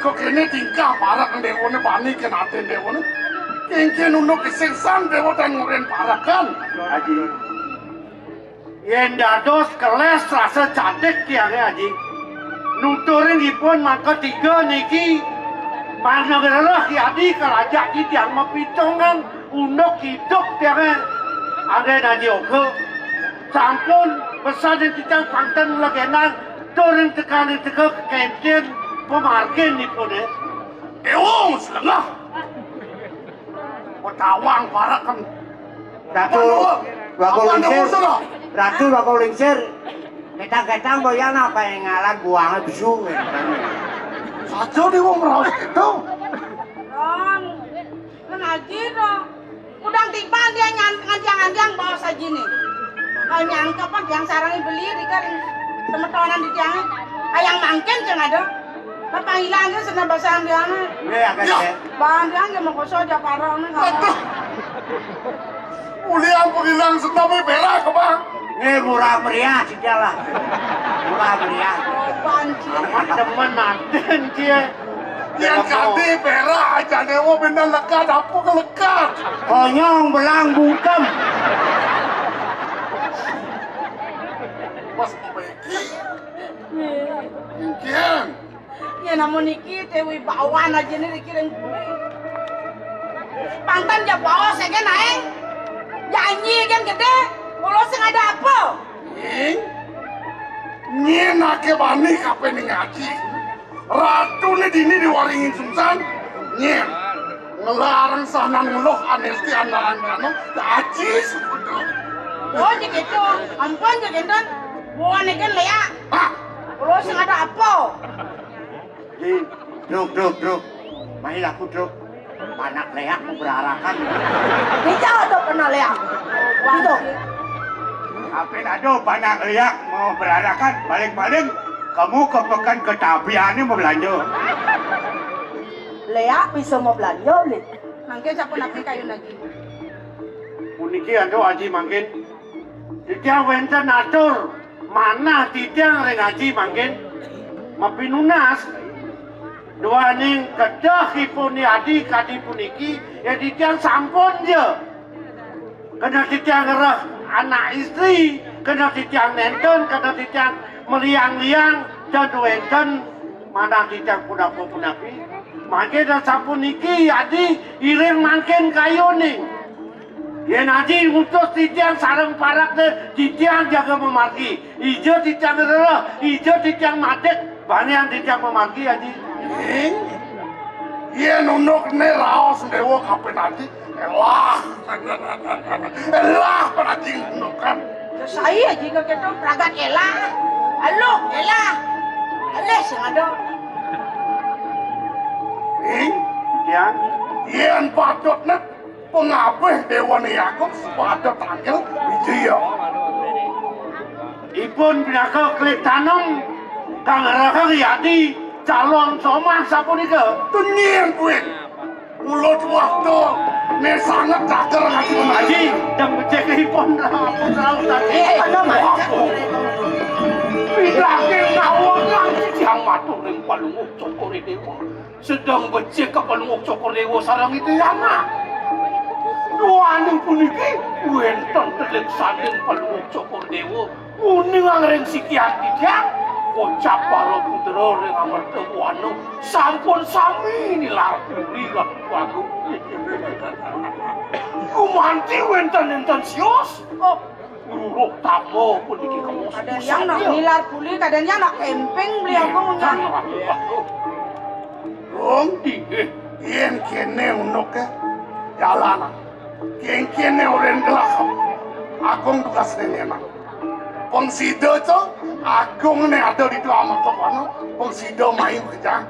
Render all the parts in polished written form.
kok kene tingkah parak dewone bani kenaten dewone kengke nuno kesengsan dewo dan nguren parak kan Haji yen dados keles rasa cantik kiange Haji nuturin ipun mangka tiga niki mana gerah Haji kalajak di tiang mapitongan unuk hidup tiange ada Haji oke sampun besar di tiang pangtan legenan turun tekan teka kenten pemarkin ipun dewo selengah petawang parak kan Ratu bakal lingsir ketang-ketang boyan apa yang ngalah buangnya bisu saja dewo meraus itu kan Haji dong udang tiban dia nganjang-nganjang bawa saji nih kalau nyangka pak yang sarangnya beli di kan semetonan di tiangnya ayang mangken jangan ada bapak hilangnya senang basah dia bahan dia nggak mau kosong aja parahnya Ulian penghilang setapi berak ke bang murah meriah sih lah murah meriah amat temen nanten dia yang kati berak aja dewo bener lekat apa ke lekat konyong belang bungkem pas membaiki mungkin ya namun niki tewi bawan aja nih dikirim pantan aja bawa saya kan naik janji kan gede kalau sengaja apa ini nake bani kape nih ngaji ratu nih dini diwaringin sungsan ini ngelarang sana ngeluh anesti andalan kano ngaji sebetulnya oh jadi itu ampun jadi itu bukan kan lea kalau sengaja apa Druk main aku druk anak leak mau berarakan bisa atau pernah lea itu apa ada anak leak mau berarakan balik-balik kamu ke pekan ketapiannya mau belanja lea bisa mau belanja beli mungkin siapa nak kayu lagi puniki ando Haji mangkin titiang wenten atur mana titiang reng Haji mangkin mapinunas dua ning kedah ipun adi kadi puniki ya titiang sampun je kena titiang ngerah anak istri kena titiang nenten kena titiang meliang-liang dan wenten mana titiang punapi mangkin dan sampun niki adi iring mangkin kayu ning yen Haji ngutus titiang sareng parak deh titiang jaga memargi ijo titiang ngerah ijo titiang madek banyak titiang memargi Haji iya nunuk nih raos dewo kape nanti elah penanti nunuk kan saya jika kita peragat elah halo elah aleh sengaja titiang Ian patut nih pengapih dewa nih aku patut tangkil iya ipun pinaka klik tanam kang rakang yadi calon somah sapun ike tenyin gue mulut waktu nih sangat cager ngaji Haji dan becek ipun rapun raus tadi pinake ngawang yang matur ning palunguk cokor dewa sedang becek ke palunguk cokor dewa sarang itu yana dua ning puniki wenten telik sanding palunguk cokor dewa uning angreng sikian titiang kocap palo putra ring amartewanu sampun sami nilar puri lan wagu kumanti wenten sios uruk tamu puniki kamu kadang yang nak nilar puli kadang yang nak kemping beli aku nyanyi Dong, Ian kene unuk ke jalan kene orang gelak agung tugas ini enak pengsido itu agung nih ada di dalam amartewanu pengsido main kerja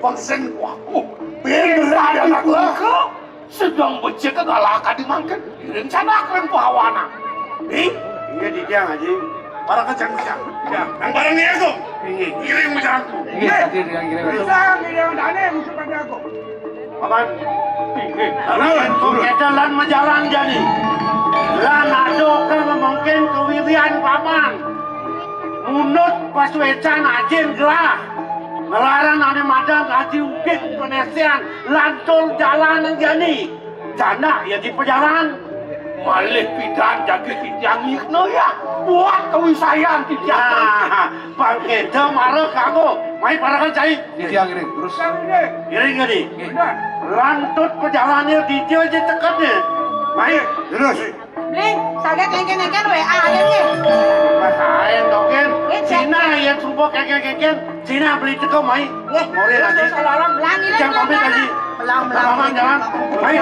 pengsen waku bener anak lah sedang becek kegalakan dimangkin rencana keren pahawana iya titiang Haji para kejang-kejang yang barang ini aku kirim kejangku bisa yang tadi musuh pada aku paman kita lan menjalan jadi Lan ado kang mungkin kewirian paman. Munut paswecan ajin gelah. Ngelarang ane madang haji ukit penesian lantul jalan jani. Jana ya di perjalanan. Malih pidan jadi tiang ikno ya. Buat kewisayan tiang. Bangkeda marah kago. Mai parakan cai. Tiang ini terus. Giring gadi. Lantut perjalanannya di dia aja tekatnya. Mai Terus. Bling, saget engken-engken WA aja nih. Masain token. Cina yang sumpah keken-keken. Cina beli teko mai. More lagi. Salam belangi lagi. Jangan pamit lagi. Belang jalan. Mai.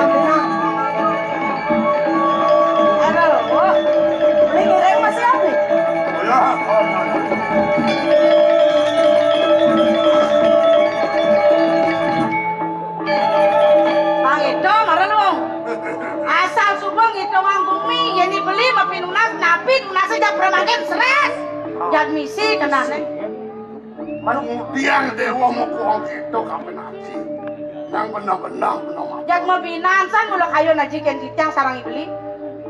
Aduh, Bling ngirim masih apa? Bang itu marah dong. Asal subuh gitu nganggung mie, jadi beli mapi nunas, napi nunas aja permanen stres. Jangan misi kena neng. Kemudian dewa mau kuang itu kapan haji. Yang benar-benar benar. Jangan mau binansan mulu kayu naji kenjitang sarang beli.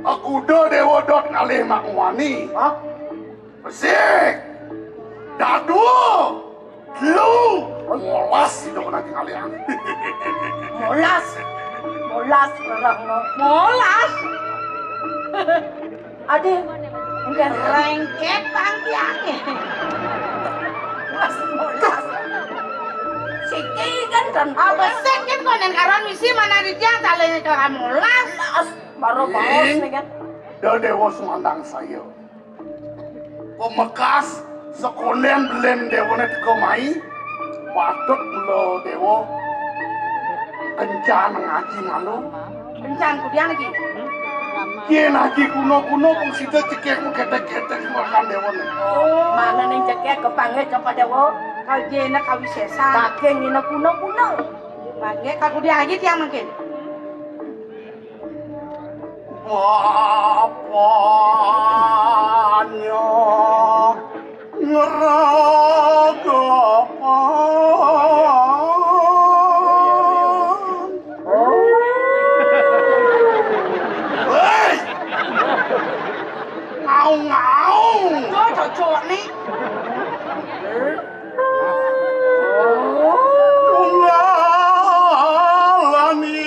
Aku do dewa dot ngalih mak wani. Hah? Besik. Dadu. Lu. Molas itu nanti kalian. Molas orang no. Molas. Ade, enggak rengket tangkiannya. Molas. Siki kan apa sih kan yang karon misi mana di dia talenya ke molas. Baru baos nih kan. Do dewa semandang saya. Pemekas sekolen belum dewa net komai. Patut lo dewa kencan ngaji malu. Kencan kudian lagi. Kien ngaji kuno-kuno pun sida cekek mu ketek-ketek makan dewa net. Oh, mana nih cekek kepanggil kepada dewa. Kau jena kau sesa. Kakek ngina kuno-kuno. Pakai kau kudian lagi tiang mungkin. Bapaknya ngeragapan. Hei! Ngaung-ngaung. Cocok nih. Tunggalani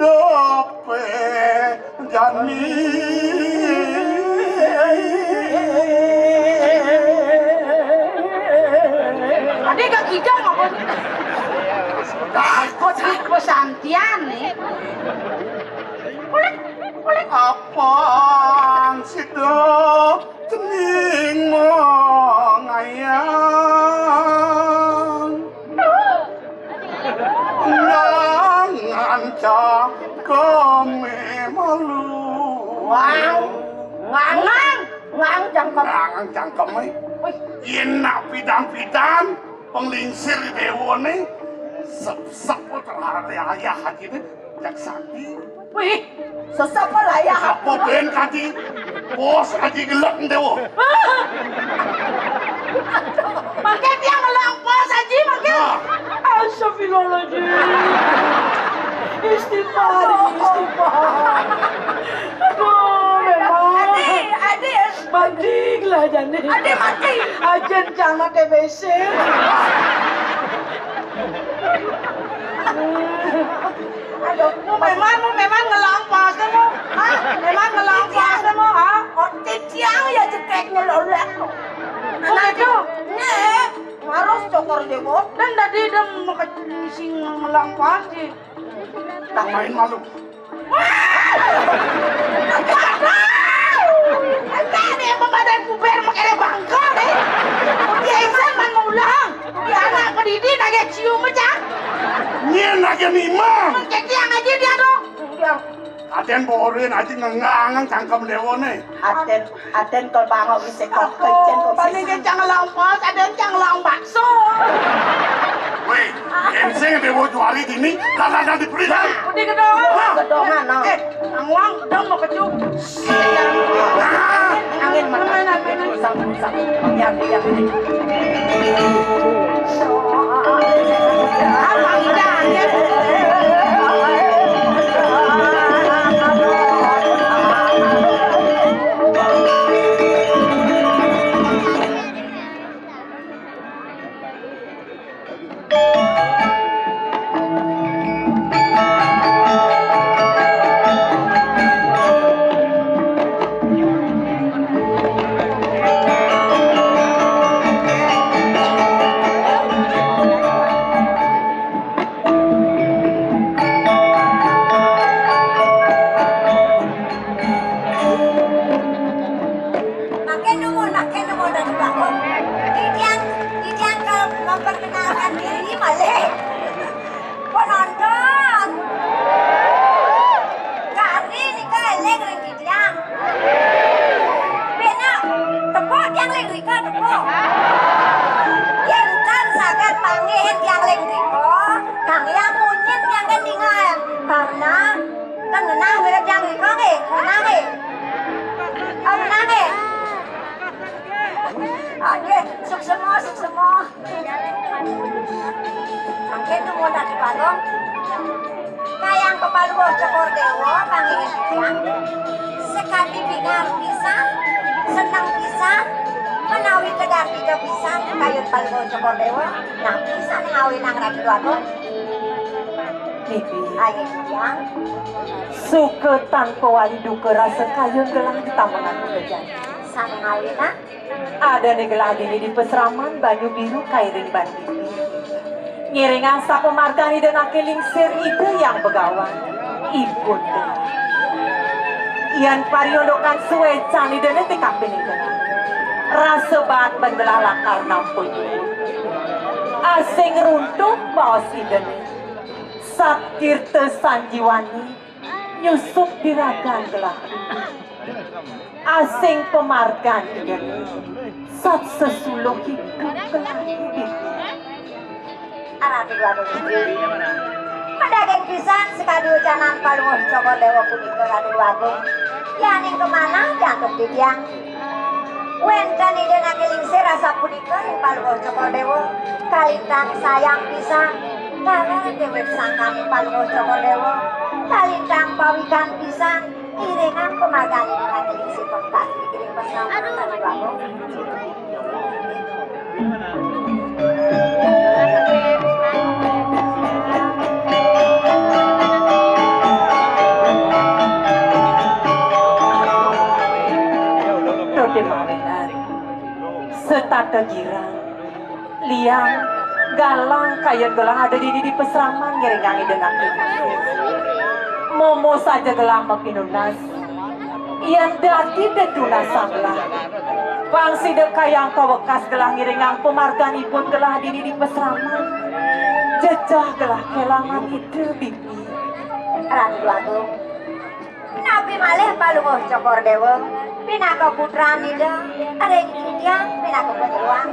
dope jani. Adik gak kijang apa? Kok sih kesantian nih? Kulit. Apang sido cening mengayang. Nganca kome malu. Ngang jangkep. Ngang jangkep nih. Ina pidan-pidan penglingsir dewa nih. Sep-sep terhadap ayah haji nih. Jak sakti. Wih, sesapa lah ya. Apa ben kati? Bos haji gelap dewa. Makin dia ngelang pos aja makin. Astagfirullahaladzim. Istighfar. Aduh, memang. Ade. Mati lah jane. Ade mati. Ajen jangan TBC. Aduh, memang ngelang pos kamu. Hah? Memang ngelang pos kamu, ha? Otit siang ya cekeknya lolek. Begitu? Nih, harus cokor dewo. Dan tadi dia mau sing ngelang pasti. Tak main malu. Enggak nih, pembadan puber makanya bangka deh. Dia insan man ulang. Dia anak pendidik agak cium aja. Nyen aja mimang. Mencek dia ngaji dia dong. Aden borin aja ngengang cangkem dewa nih. Aden kalau bangau bisa kok kencen kok. Paling kencang ngelang pos, Aden cang ngelang bakso. Weh, enseng dewa juari dini, lala diberi kan? Udah gedongan, no. Angwang, gedong mau kecup. Angin mana? Sang, yang. Abang jangan. eleng ring tiang. Benak tepok tiang leng rika tepok. Yen kan saged panggih tiang leng rika, kang yang munyin tiang gendingan. Karena kan ngenah mirip tiang rika nggih, ngenah nggih. Ngenah nggih. Oke, suksemo. Angke tu mau nak dibalong. Kayang kepaluh cokor dewa panggil tiang. Sekali bingar pisan, senang pisan, menawi kedar tiga pisan, kayut paluh cokor dewa. Nah pisan ngawi nang ratu aku. Bibi, Ayo tiang. suka tanpa wali duka rasa kayun gelang di tamangan pekerjaan. Sana ngawi nak. Ada negelah ini di peseraman banyu biru kairing banding. Ngiringan sa pemargani dan akilingsir itu yang begawan. Ibu dengar. Ian pariondokan suwe cani dan etika peninggalan. Rasa baat bendelah lakar nampun. Asing runtuh bawas idene. Sakir tesanjiwani. Nyusup diragan gelah. Asing pemargan idene. Sat sesuluk hidup gelah hidup. Arati aku istri. Mendagang pisan sekali ucanan paluh cokor dewa punika ratu aku. Yaning kemana jantung di tiang. Wencan ide nakilingsir rasa punika yang paluh cokor dewa. Kalintang sayang pisan. Karena dewek sangkani paluh cokor dewa. Kalintang pawikan pisan. Iringan pemagang ide nakilingsir pengkas dikirim pesan ratu aku. Setata girang, liang, galang kayak gelang ada di peseraman ngiringangi dengan itu. Momo saja gelang mapinunas, ian dati detunas samlah. Bangsi dekayang kau bekas gelang ngiringang pemargan ipun gelah di peseraman. Jejah gelah kelangan itu bibi. Ratu aku. Nabi malih paluh cokor dewa. Pinaka putra nida, ada yang tiang, pinaka pejuang,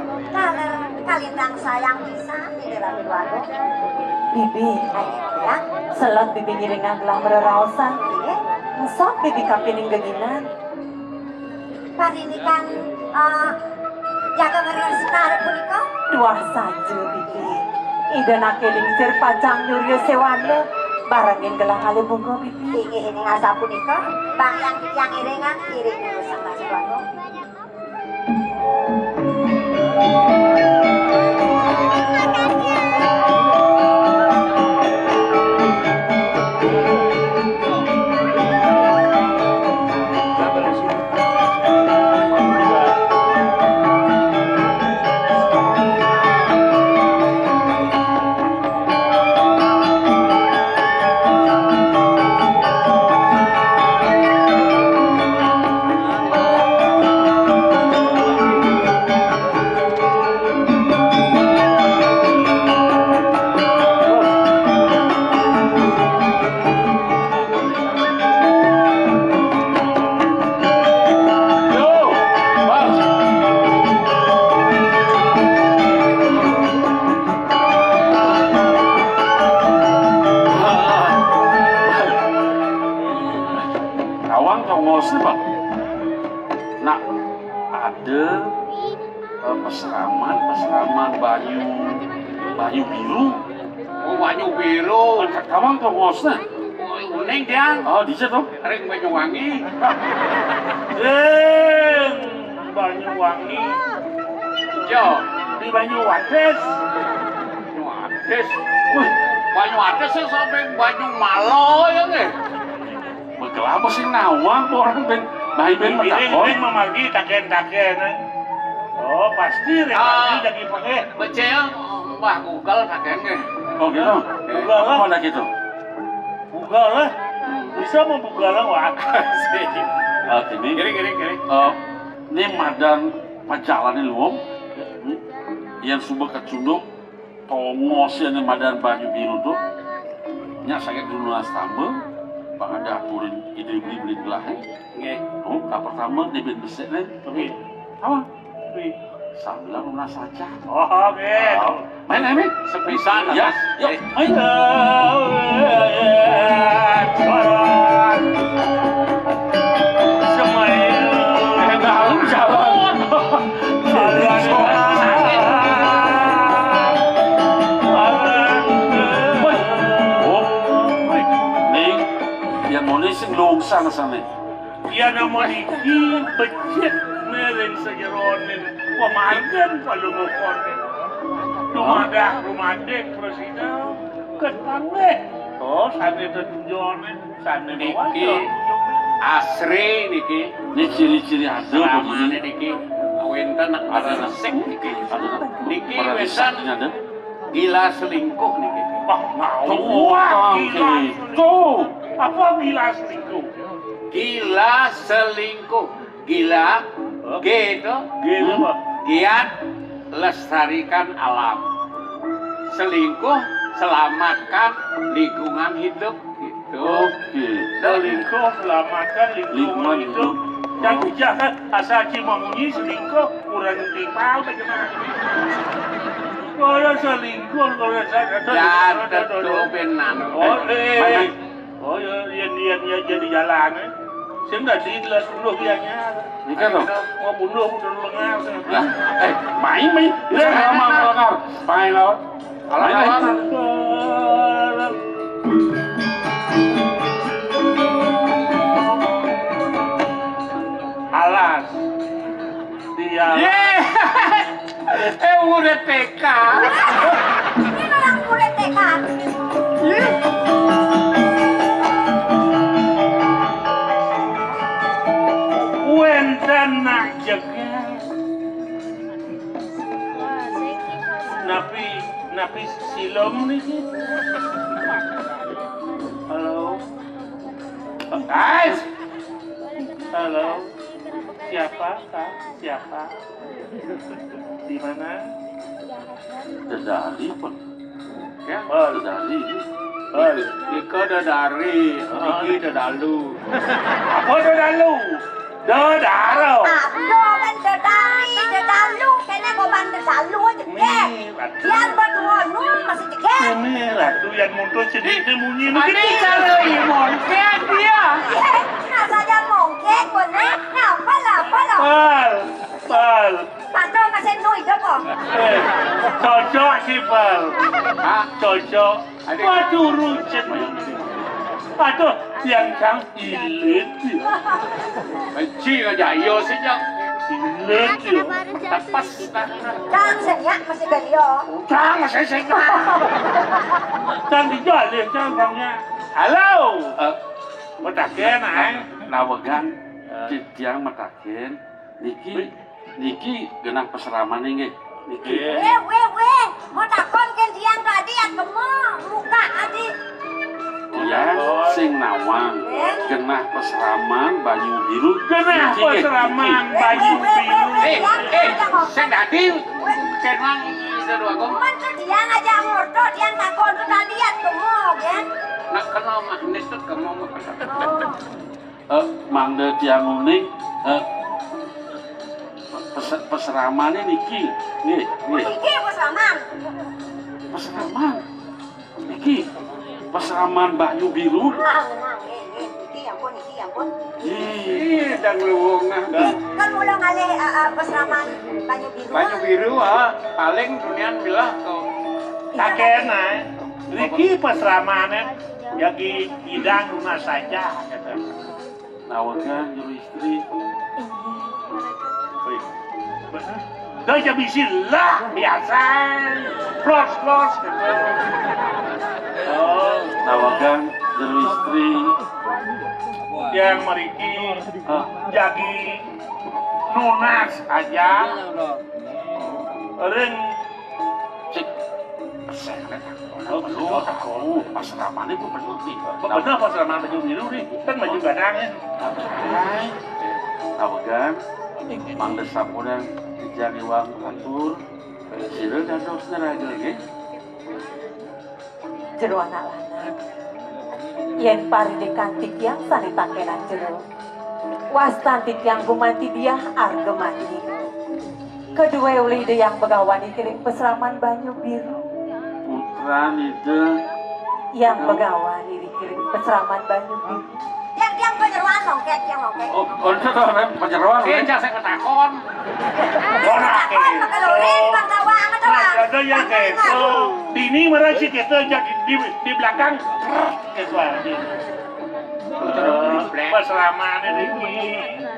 kalintang sayang bisa, tidak ratu aku. Bibi, Ayo tiang, selak bibi ngiringang gelang mererausan. iya. Ngesok bibi kapining geginan. Hari ini kan, jaga ngerian sekarang punika. Dua saja bibi. Ida nakelingsir pacang nyuryo sewana. Barangin gelang ale bunga bibi. Ini ngasa punika, bang yang tiang iringan, iring sama suatu. Peseraman banyu biru. Oh, banyu biru. Kawang tongosna. Oh, uning tiang. Oh, di situ. Ring Banyuwangi. Banyuwangi. Jo, Di Banyuwangi. Banyuwangi. Wih, Banyuwangi sih sampai Banyumalo ya nggih. Begelapa sih nawang orang ben ben Ini memagi taken-taken. Oh, pasti remagi jadi pakai. Becel Mbah Google kakek nggih. Oh gitu. Google lah. Mana gitu? Buka lah. Bisa membuka lah wah. Ini Kiri. ini madan pajalani luom. Yang subuh kecunduk tongos yang madan banyu biru tuh. Nya sakit dulu nas tambah. Bang ada aturin ide beli lah. Nggih. Oh, tak pertama di bin besek nih. Tapi Apa? tapi Sambil lunas saja. oh nggih. Main main. Sepisan Ya, yuk, main. Dalam jalan. Ning, yang mau sing lungsang sana. Yan ang maliki, budget meron sa Jeronin. Pamagan palumukon. Rumadak, presida. Ketangge. Oh, sana ito Jeronin. Sana Niki asri niki. Ini ciri-ciri ada Ramane niki. Wenten ada resik niki. Niki wesan gila selingkuh niki. Wah, gila. Tuh, apa gila selingkuh? Gila selingkuh. Gila gitu. Gila apa? Giat lestarikan alam. Selingkuh selamatkan lingkungan hidup gitu. Oke. Selingkuh, selamatkan lingkungan hidup. Jangan jahat, asal cuma bunyi selingkuh, kurang tipal bagaimana? Kalau selingkuh, kalau Ya tentu benar. Oh, ya jadi jalan. Saya nggak diilah dulu biarnya. Ini kan loh. Mau bunuh lengar. Lah, main. Sama lengar. Main lawan. Lawan. Alas. Dia. Udah TK. Ini orang murid TK. Wenten nak jaga. Napi silom nih. Halo. Guys. Halo. Siapa kak? Siapa? Di mana? Dedari pun. Ya, Oh, dedari. oh. Ika dedari, Iki dedalu. Apa dah lalu? Dah daro. Abdo kan dedalu, kena kau bandar dalu aja deh. Biar berdua nun masih cekek. Ini ratu yang muncul sedikit munyi Ini cara imonket dia. Nah saja mungkin benar. Nah, pala. Pal. Patro masih nui dopo. Cocok sih Pal. Hah? Cocok. Adik. Waduh runcit. Aduh, yang kang ilit. Benci aja, iyo sejak. Ilit. Tepas. Dan senyak masih gelio. Jangan saya. Jangan dijalin, jangan bangnya. Halo. Mataken, Nawagan, tiang mataken. Niki genah peseraman ini. Niki. Weh. Mau takon kan diang tadi yang gemuk. Muka adi. Tiang sing nawang. Genah peseraman banyu biru. kenapa Niki, seraman Niki. baju biru? Sing dadi kenang itu dua kok. Man tuh diang aja murto, diang takon tuh tadi yang gemuk kan. Nak kenal magnet tuh kamu mau Oh. mangde tiang unik. Peseramannya Niki. Nih. Iki apa seraman? Peseraman. Niki. Peseraman banyu biru. Iki ampun. Ih, dan luwungah. Kan mulai ngalih peseraman banyu biru. Banyu biru paling dunia bilah kau. Taken, Riki peseramannya yagi idang rumah saja. Nawakan juru istri. Dah jadi silah biasa. Plus. Oh, Nawakan juru istri. yang meriki jadi nunas aja. Ring Cik. Tahu peseramannya itu benar nih. bener peseraman baju biru nih, kan baju gadangnya. Nawakan. Mangde sapuran dijani wang atur. Sirel dan dosnya lagi. Jero anak lanang. yen parindekan titiang sanitakenan jero. Wastan titiang gumanti dia arga mati. Kedua oleh ide yang begawani kiring peseraman banyu biru. Putra ide Yang begawani dikiring peseraman banyu biru. Yang penyeruan mongkek, yang mongkek. oh itu tuh penyeruan Eja saya ketakon. Takon makalolin bang tawang atau bang? Ada yang keto. Dini mereka sih keto di belakang. Keto aja. Peseraman Riki.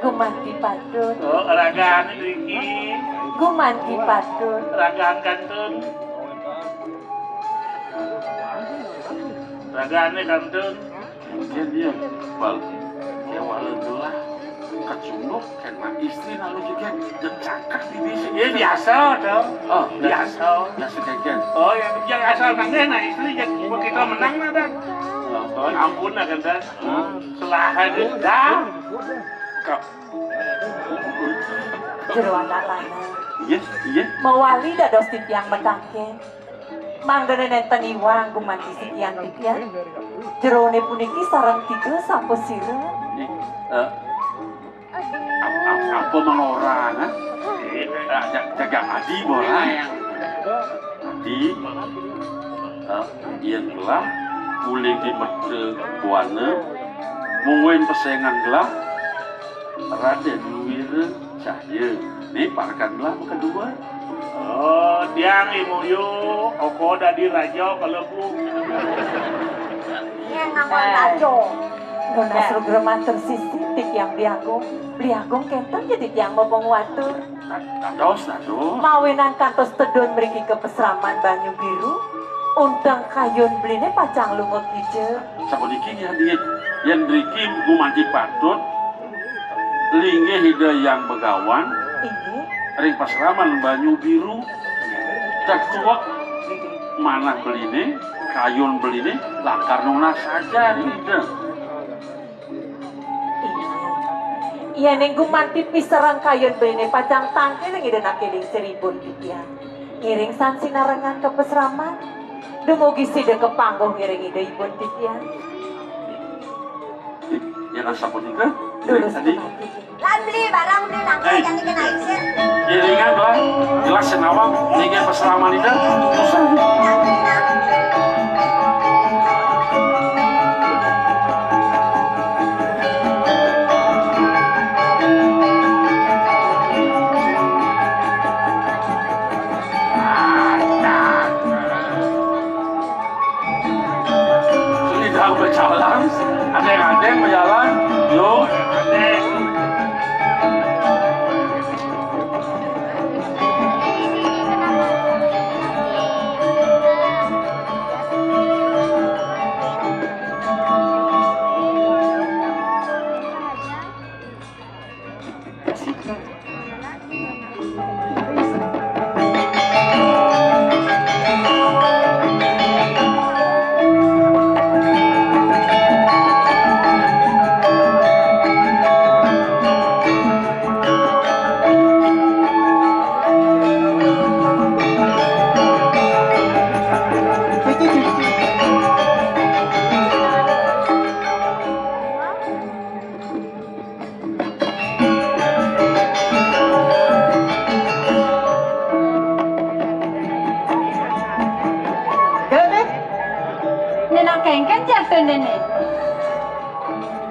Gumanti padut, Oh, ragaan Riki. gumanti padut. Ragaan kantun. Ragaannya kantun. dia bal dia walau kecunduk kena istri lalu juga dan cakap di bisi Ya biasa dong. oh Biasa. biasa kayak Oh, yang asal nangnya nah istri jadi kita menang nah dan. Oh, ampun nah kan dan. Selahan dah. kau Jero anak lanang. iya Mawali dados titiang mendangke. Manggene nenten iwang gumanti sitiang titiang. Jerone puniki sareng tiga sampun sira. apa mengorang jaga adi bola adi iya gelah uling di merte buana mungkin pesengan gelah Raden Wira Cahya ini parkan gelah kedua Oh, tiang imuyu, oko dadi raja kalebu. Yang ngomong rajo. Nona sugra matur sisi titiang Bliagung kenten jadi tiang ngomong watur. dados Mawinan kantos tedon mriki ke peseraman banyu biru. Undang kayun beline pacang lunga kijer. sapuniki ya dia yang driki gumanti patut linggih hidayang begawan Ini ring pasraman banyu biru cakcuak manah beline kayun beline lakar nuna saja ide iya ning gumanti piserang kayun beline pacang tangke ning idenake ling seribun titiang. Ngiring san sinarengan ke peseraman. Dumugi sida ke panggung ngiring ide ibun titiang. ya nasa punika Dulu tadi Lan beli barang beli nangke yang dikena iksir. iringan lah jelas senawang linggih pasraman ide susah Yang beli nang. sudah berjalan adeng berjalan yuk Kengken jatuh nenek.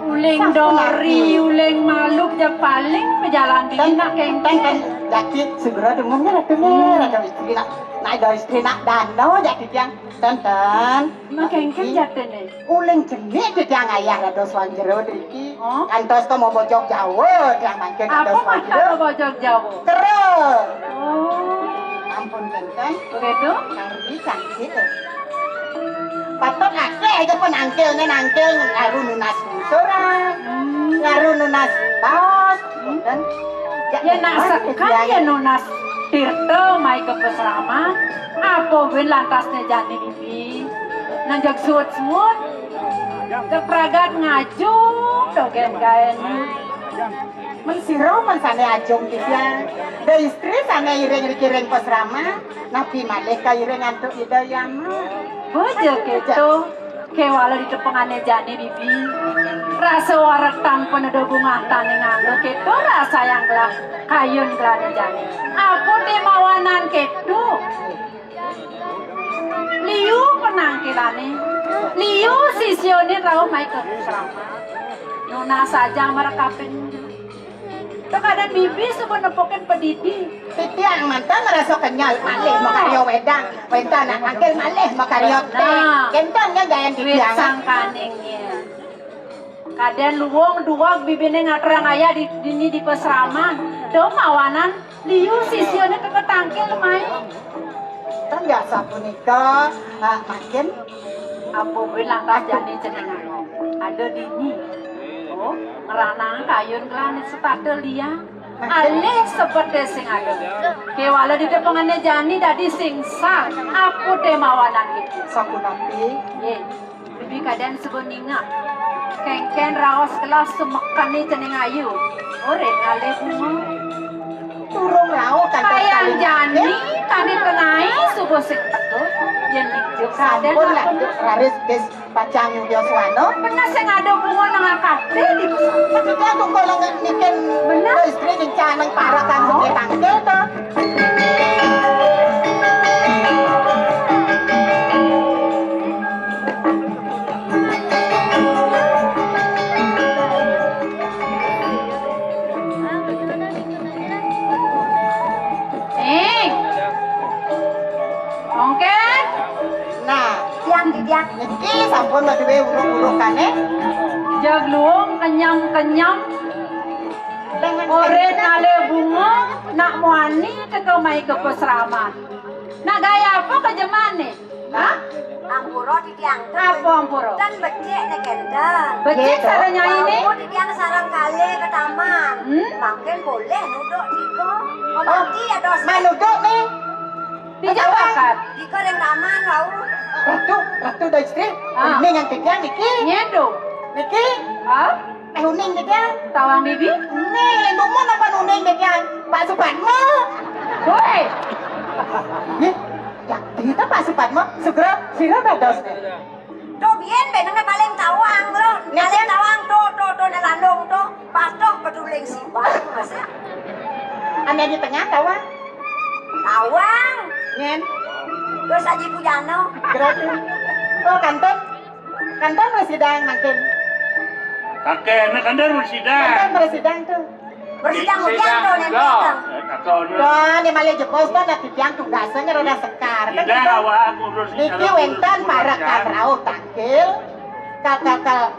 Uling dori, uling maluk jak paling berjalan di nak kengken. Jadi segera dengarnya ada istri nak ada istri nak dano jadi yang tonton. Mak kengken jatuh nenek. Uling jenis di yang ayah ada swanjero diki. Kantos to mau bojok Jawa yang mangke ada Apa makan swanjero. bojok Jawa? Terus. Oh, Ampun tonton. begitu? Kari cantik. Patut akeh aja pun angkelnya nangkel ngaru nunas surat. Ngaru nunas baos. Dan Ya nak sekan ya nunas Tirto mai ke peseraman. Apa win lantasnya jani bibi. Nanjak suut semut. Jak pragat ngaju. Dogen kain. mensiro mensane ajong kisya da istri sana iring-iring pesrama nabi malih ka iring antuk ida yama Bojo gitu. Kewala di tepengane jani bibi. Rasa warak tanpa nada bunga tani nganggo ketu rasa yang gelah kayun gelane jani. Aku demawanan ketu. Liu penangkilane. Liu sisione rau mai ke serama. Nona saja merekapin. Terkadang bibi sebut nepokin pedidi. Titiang mantan merasa kenyal malih makaryo wedang. Wedang nak angkel malih makaryo teh. Kentang nya gayan Duit titiang. sang kaningnya. Kadang luwung duwag bibine ngatrang ayah di peseraman. Do mawanan liu sisione keketangkil mai. Kan biasa punika makin Apa bilang kas jani cenengan. Ada dini. Oh, ngeranang kayun kelanit setada liang. Alih seperti sing ada. Kewala di depangannya jani dadi singsa. Aku demawanan itu. sapu napi. Ye, bibi kadang sebeninga. Kengken raos kelas semekani ceneng ayu. Orek alih bunga. Turung rao kan Kayang jani kami tenai subuh sing teguh. Yang dikjur kadang sampun lah aku raris des pacang Yoswano. pernah sing ada bunga nang akate di pesawat. Maksudnya aku kalau niken Bener. istri ning canang parakan sing tangkel to. Ongken, Nah, Tiang di tiang. niki sampun madewe uruk-urukane. jag luong kenyam-kenyam. Dengan Oren ale bunga nak muani teka mai ke peseraman. Nak gaya apa ke jemane? Hah? Ampuro di tiang. Apa ampuro? Dan becek nek kendang. Becik Gitu. saranya ini? Aku di tiang sarang kali ke taman. Hmm? Makin boleh nuduk Diko. Oh, mati ya dos. manuduk nih. Dijawakan. Diko yang taman kau. Ratu dah istri. Ah. Ini yang tiga niki. Nyedo. Niki. Hah? Uning tiga. Tawang bibi? Nih, ibumu napa uning tiga? Pak Supatmo. Woi, Nih, ya kita Pak Supatmo. Segera sira dados nih. Do bien benang paling tawang lo. Paling tawang to na landong to. Patok petuling sibang Mas. Ane di tengah kawan. Tawang. Nyen. Terus Haji Pujano. Gratis. Oh, kanton. Kanton residang makin. Kakek anak anda bersidang. Kanton residang tuh. Bersidang hujan to nek. Tuh, ini malah jepos tuh nanti tiang tugasnya rada sekar. Kan Tidak kita- awak aku urus Niki wentan para kadrau tangkil. Kakak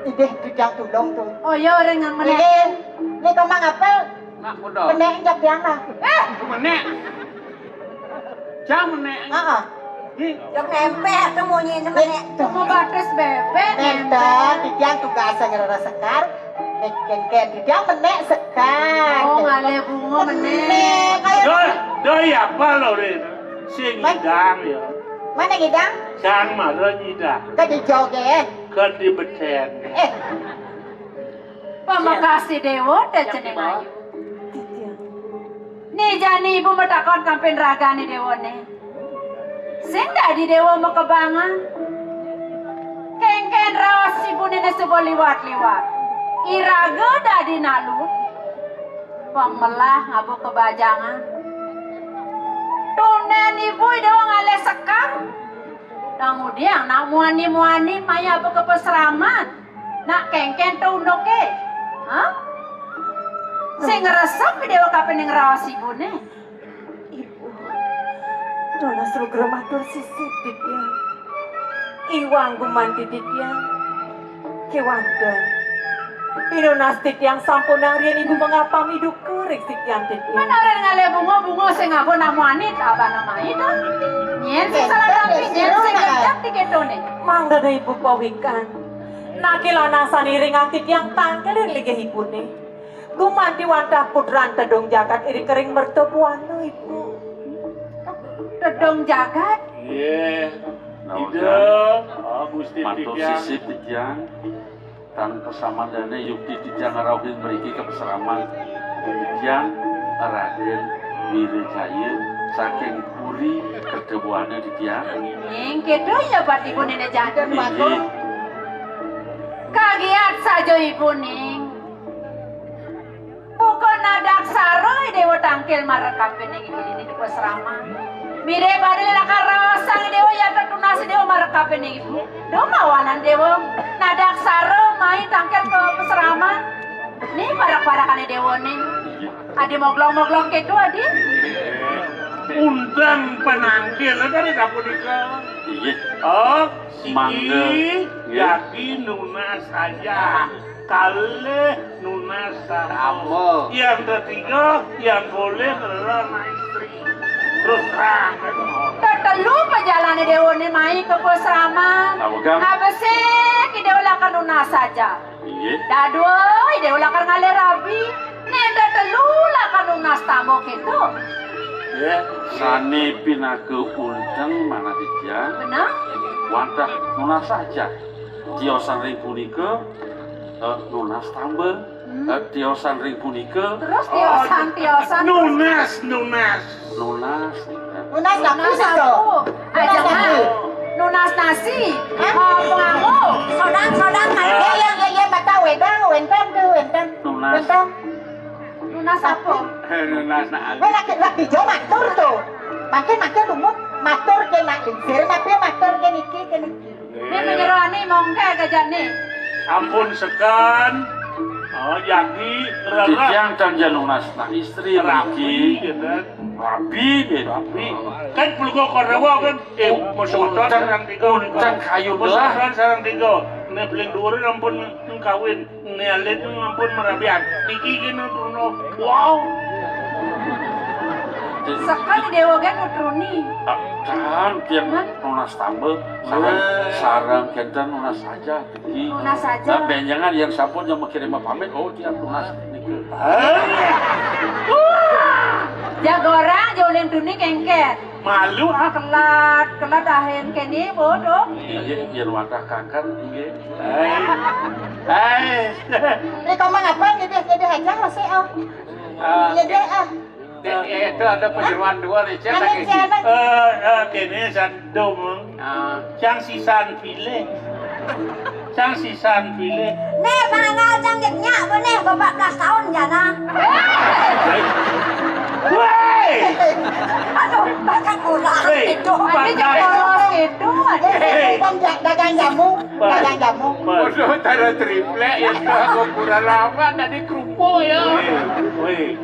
ide dijang tulung tuh. oh ya orang yang mana? Ini kemang apel. Nak bodoh. Penek jak tiang lah. Menek. Jam menek. Heeh. Jok nempel temunya nemenek. Cuma batas bebek. Nenten dijang tugasnya rada sekar. Nek ken dijang menek sekar. Oh ngale bunga meneh. Menek kayak Doi apa lo Rin? Sing hidang ya. mana gidang? Sang marah hidang. Ke dijoget. Ke di beten. Pemakasih dewa teh ceneng ayu. Nih jani ibu metakon kampen raga nih dewa nih. Sing dadi dewa mau kebangan. Kengken rawas ibu nene sebuah liwat-liwat. Iraga dadi nalu. Pemelah ngabu kebajangan. Tunen ibu dewa ngale sekar. Kemudian nak muani-muani maya apa ke peseraman. Nak kengken tundoke. Hah? Sing ngeresep dewa kapan yang rawas ibu nih. Ibu, Nona suruh matur sisi titiang. Iwang gumanti titiang. Kewandan. Pinunas titiang sampunang rian ibu mengapa hidup kurik titiang titiang. Mana orang ngale bunga-bunga sing ngabo namuani apa nama itu? Nyen sing salah tapi nyen sing gedap diketone. Mangga na ibu pawikan. Nakilana saniring ang titiang tangkel yang ligah ibu nih. Gumanti wantah putran tedong jagat iri kering mertubuan lo ibu. Tedong jagat. Iya. Nah, Ide. Oh, Gusti Mantu Tiang. sisi tijang tanpa sama dana yukti tijang arauhin meriki ke peseraman tijang Raden Wirejaya saking puri kedebuannya di tiang. Ning kedo ya bat ibu nenek jantan Inggih. bagus. Kagiat saja ibu ning. Bukan nadak saroy dewa tangkil marah kampenya ibu ini di pesrama. Mire bari lakar rasang dewa ya tertunasi dewa marah kampenya ibu. Do mawanan dewa nadak saro main tangkil ke pesrama. Nih parak-parakan dewa nih. Adi moglong-moglong kedo adi. Undang penangkil dari dapur ika. Iya. Oh, Mangga. siki Ya. jadi nunas saja. Kale nunas Apa? Yang ketiga yang boleh adalah istri. Terus terang. Tertelu perjalanan dewa nih main ke pesrama. Apa kam? Habis sih dewa lakan lunas saja. Iya. Dadoy dewa lakan ngalir rabi. Nih tertelu lakan lunas tamu gitu. Ya, sane pinaku undang mana di tiang. Benar? Wantah nunas saja. Tiosan ring punika nunas tambah. Tiosan ring punika Terus tiosan. Nunas. nunas. Lunas lapis itu. Aja Nunas mah. nasi. Nunas nasi. Hah? Pengamu. Sodang main Iya, mata wedang tuh. Nunas. Nunas apa? Nunas na Weh laki jo matur tuh. Makin lumut matur ke nak lingsir, tapi matur ke niki. Ini menyerani mongke gajah nih. Ampun sekan. Oh, jadi Di rara tiang dan nunas nah istri rapi lagi. gitu. Rabi gitu. Rapi. Kan puluh korewa kan. Musuhan sarang tiga. Uncang kayu belah. Musuhan sarang tiga. Nih beling dua ampun kawin. Nih alit ampun merabian. Niki gini tuh. Wow. Sekali dewa kan utruni. Kan tiang nunas tambah. Sarang kita nunas saja. Nunas saja. Nah, benjangan yang sapun yang mengirim pamit. Oh tiang nunas niki. Jagorang jolin tuni kengket. Malu ah. Kelat ahen kene bodoh. Iya, yang wadah kakan nggih. Ini kau mengapa jadi hajang masih oh. Jadi itu ada penjeruan dua nih, cek lagi. Kene sandom. Cang sisan file. Nih pangal canggitnya benih 14 tahun jana. Woi. Aduh, bahkan ulang Hei, itu. Ini jebolos itu. dagang jamu. Bodoh tara triple itu aku kurang lama tadi kerupuk ya. Woi.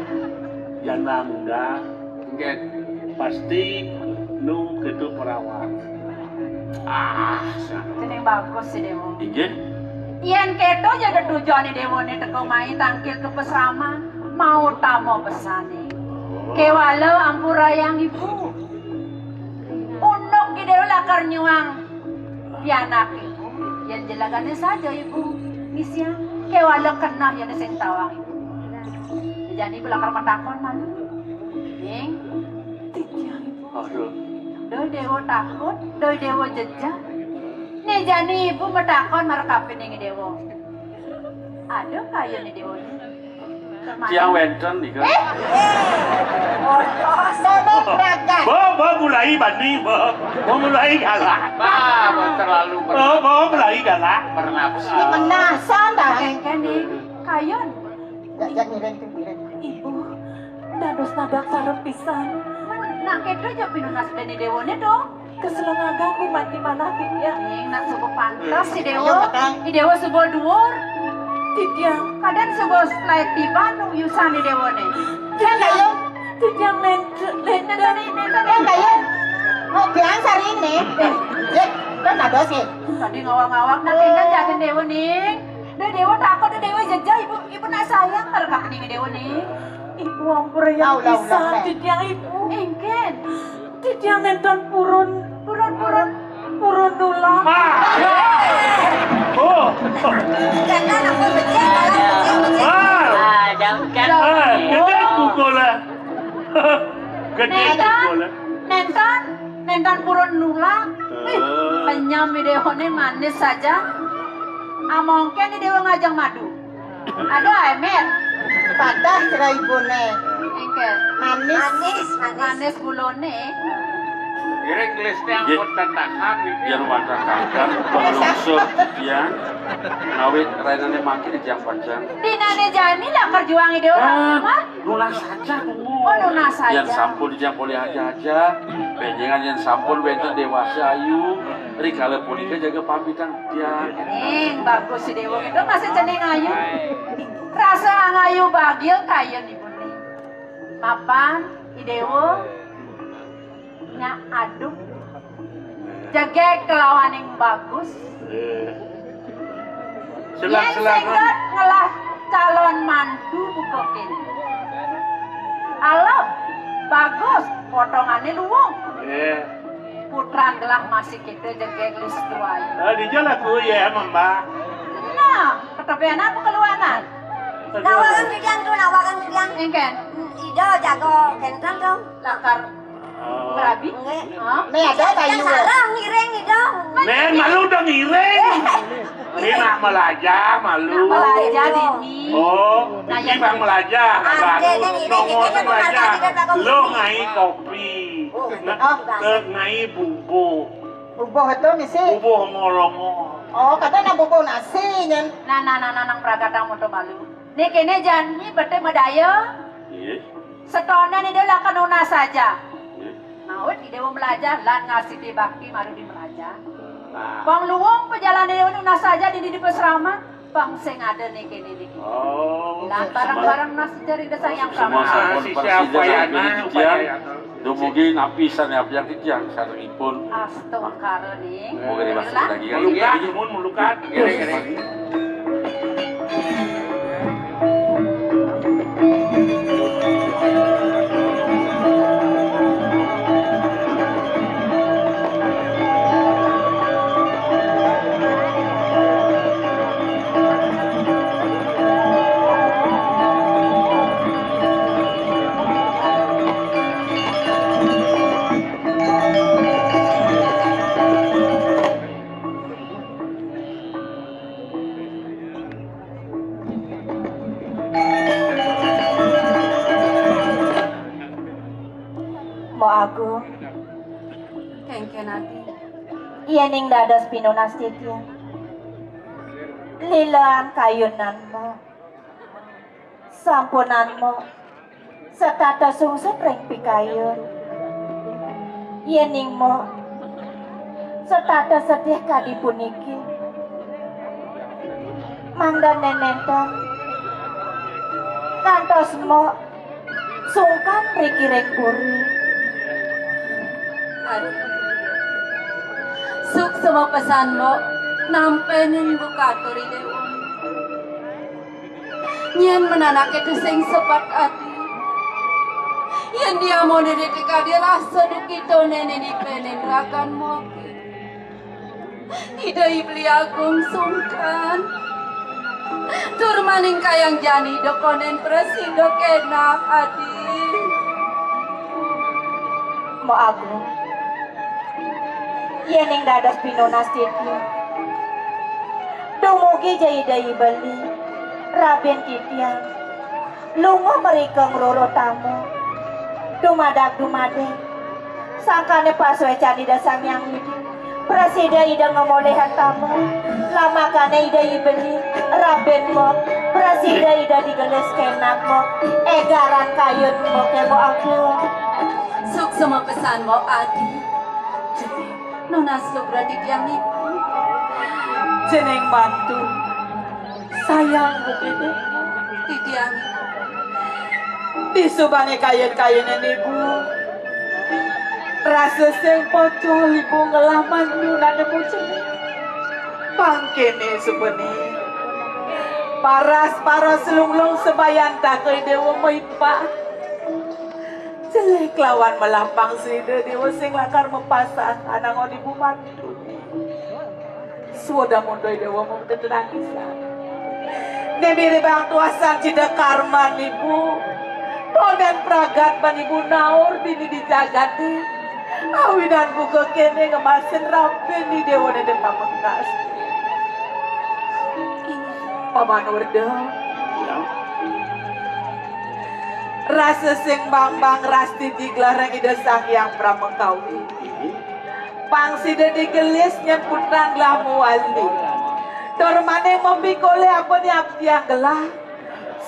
Jangan muda. Get. Pasti nu ketu perawat. Jeneng bagus sih dewo. Nggih. Yen keto jaga tujuan nih dewo nih teko main tangkil ke pesrama. Mau tamu pesane. Kewalo ampura yang ibu. Unuk ki dewo lakar nyuang. Pianak ibu. Yang jelagannya saja ibu. Nisya. Kewalo kena yang sing tawang ibu. Jadi belakar matakon malu. Ning. Aduh. Doi dewo takut, doi dewo jejak. Nih jani ibu matakon marekapin yang dewo. Ada kaya nih dewo. Tiang wenten nih kan. Bo mulai bani, bo mulai galak. Terlalu Bo mulai galak. bernafsu. Menasan dah. Kene kayon. Ibu, dados nadak sarep pisan. Nak kedo aja pinunas dani dewone dong. Keselengagang ku mati manapin ya. Ning nak subuh pantas si dewo. Iya, Kakang. Si dewo subuh dhuwur. Tidiang, Kadang subuh slide tiba nu yusan di dewone. Yang kayu, tidiang lenden. yang kayu. Mau bilang hari ini. Kan ada sih. Tadi ngawak-ngawak nak tinggal jadi dewo ning. Doi dewo takut doi dewo jejak ibu nak sayang marekap ning dewo ning. Ibu ampura yang Ulah, pisan. Teh. Tidiang ibu, Engken. tidiang nenten purun dula. Oh. Jangan aku becek dalam Gede kukola. Gede kukola. Nentan purun nula. Penyam videone manis saja. Amongken di dewa ngajang madu. Ada emet. patah cerai ibune. Engke. Manis. Manis. Manis gulone. Iring listnya ampun tentakan iki. Biar wadah kakak penungsur dia ngawit rainane makin di jam panjang. Dinane jani lah kerjuang ide orang mah. Lunas saja tunggu. Oh, lunas saja. Yang sampun di jam boleh aja. Benjengan yang sampun benten dewasa ayu. Rikala punika jaga pamitan dia. Bagus si Dewo itu masih ceneng ayu. Rasa ngayu bagil kaya nih bune. Mapan Idewo nya aduk. Jaga kelawan yang bagus. Yang senggat ngelah calon mantu bukokin. Alam bagus potongannya luwung. Putra gelah masih kita jaga gelis tuai. Di jalan aku ya Mbak. Nah, ketepian apa keluanan? Nawakan bidang tuh, nawakan bidang. Engken, Ido jago kentang dong. lakar berabi. Nggak. Hah? Nih ada Yang kayu. salah ngiring Ido. Men malu dong ngiring. Ini nak melajah malu. Belajar ini. Oh, ini bang melajah. Ada, dan ini Nongol kita mau melajah. makan, kita bakal Lo beli. ngai kopi. Ngai bumbu. Bubuh itu misi. Bumbu hongo-hongo. Oh, katanya bubuh nasi nyen. Nang pragatang moto malu. Nih kene jani bete medaya. Iya. Setonan ini lah kanuna saja. Naut ide mau belajar lan ngasih di bakti maru di belajar. Bang luwung perjalanan ini nas saja di pesrama. Bang sing ada nih kene nih. Oh. Lan barang-barang nas cari desa yang Semua sama. sampun si persida siapa ya, sampai nah, di upaya tiang. ya. Dumugi napisan ya yang kijang sarengipun. Astagfirullah nih. Moga dibahas lagi kan. Melukat, mun melukat. Gere-gere. Mo aku Kengken hati. iya ning dadas pinunas titya. Lilaan kayunanmu, sampunanmu, setata sungsut reng pikayun. Iya ningmu, setata sedih kadi puniki. Mangdan nenentan, kantosmu, sungkan riki reng puri. Suk sama pesanmu nampenin bukaturi dewa. Nyen menanake kesing sepat ati. Yen dia mau dedeka dia rasa dukito nene di penen rakan moki. Idai beli agung sungkan. Tur maning kayang jani dokonen presido kenak ati. Mo aku iya ning dadas pinunas titya. Dumugi jai-dai beli raben titya. Lungo mereka ngroro tamu. Dumadak-dumade sangkane paswe candi dasang yang widi. Presida ida ngomolehan tamu. Lama kane ida beli raben mo. Presida ida digeles kenak mo. Egaran kayun mo kemo aku. Suk sama pesan mau adi. Jadi nona berarti yang itu. Jeneng mantu sayang begitu Tidiang disubane kayun-kayunan ibu rasa sing pocol ibu ngelah mantu nade jeneng pangkene subene paras lunglung sebayan takoy dewa moipa jelek lawan melampang sida dewa sing lakar mepasang anang ibu mantu sudah mondoy dewa mau tetangisan. Nebiri bang tuasan cida karma ibu. Toden pragat ban ibu naur dini dijagati. Awinan buka kene ngemasin rampin di dewa nede pamengkas. Paman Urdo. rasa sing bambang rasti diglarang ida sang yang pramengkawi. Pang sida digelis nyemputran lah muali. Dormane mempikole apa ni abdiang gelah.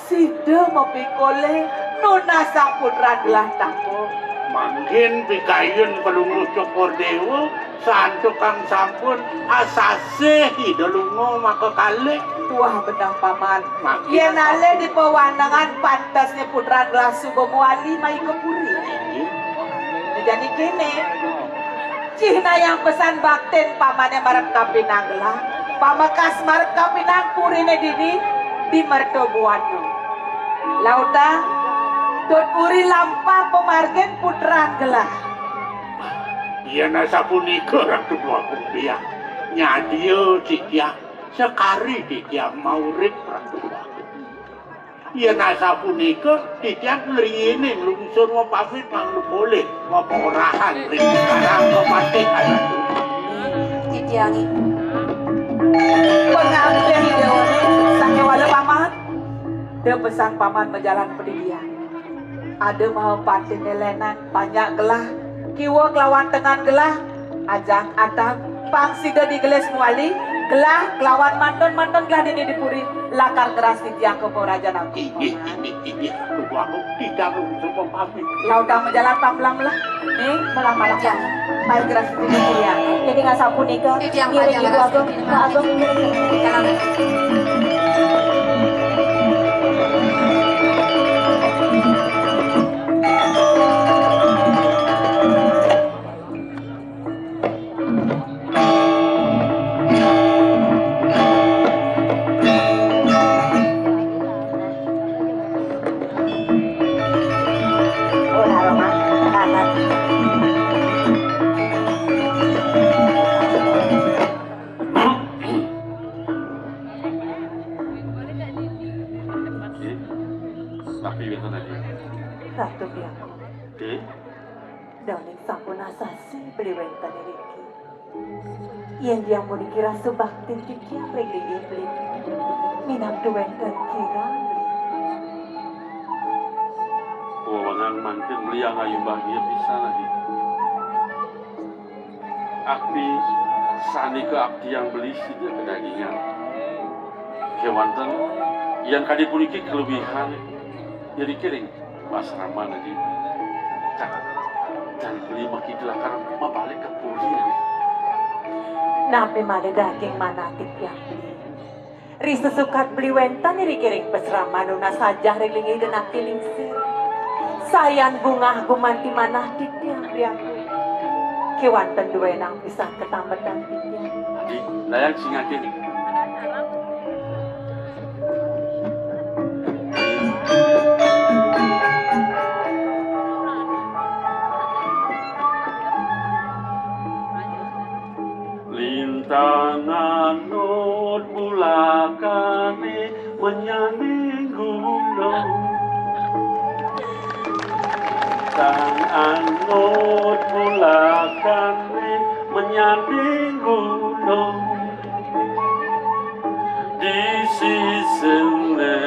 Sida mempikole nuna sang putran gelah tapo. Mangkin pikayun pelungu cokor dewa santo kang sampun asase hidalungo maka kali Tuah benang paman. Makin Yen ale di pewandangan pantasnya putran gelah sugo muali mai kepuri. Jadi kene Cihna yang pesan bakten pamannya marep kapinang gelah. Pamakas marep kapinang purine didi di mertobuano. Lauta Dot uri lampa pemargen putran gelah. iya nasa punika ratu dua kumpiah nyadio cikia sekari cikia maurip ratu dua iya nasa punika cikia ngerinin lungsur mau pamit mang lu boleh mau pengorahan ring sekarang kematian ratu Titiangi. Pengabdian dewane sange wala paman. Dia pesan paman berjalan pendidikan. Ada mau patin elenan banyak gelah. Kiwa kelawan tengan gelah. Ajang atang pang sida digeles muali. Gelah kelawan manton gelah dini dipuri. Lakar keras di tiang kepo raja nanti. ini aku tidak lungsur mau pamit Lautang menjalan pamlam lah. Nih malam-malam. Baik keras di dipuri ya. Jadi nggak sapu nikah. Ngiring ibu ageng. Ageng ngiring. Tapi biasa tadi. Ratu biangku. Dek, Dauning sampun asasi beli wentan Riki. Yang dia mau dikira subakti cikia pergi beli. Minam tu wentan kira beli. wawangan mantin beliang ayu bahagia bisa lagi. Akti sani ke akti yang beli sih dia kedagingan. Kewanten yang kadi puniki kelebihan jadi kiring pasrama lagi. Dan beli makin dilakar mabalik ke puri lagi. Napi mada daging manatik yang beli. Risa sukat beli wentan iri-kiring pesrama nuna saja rilingi dan akti lingsir. Sayan bunga gumanti manatik yang beli aku. Kewanten dua nang pisah ketambatan tiga. Adi, layak singakin. Lintangan not bulakane menyanding gunung. Lintangan not bulakane menyanding gunung. Di sisine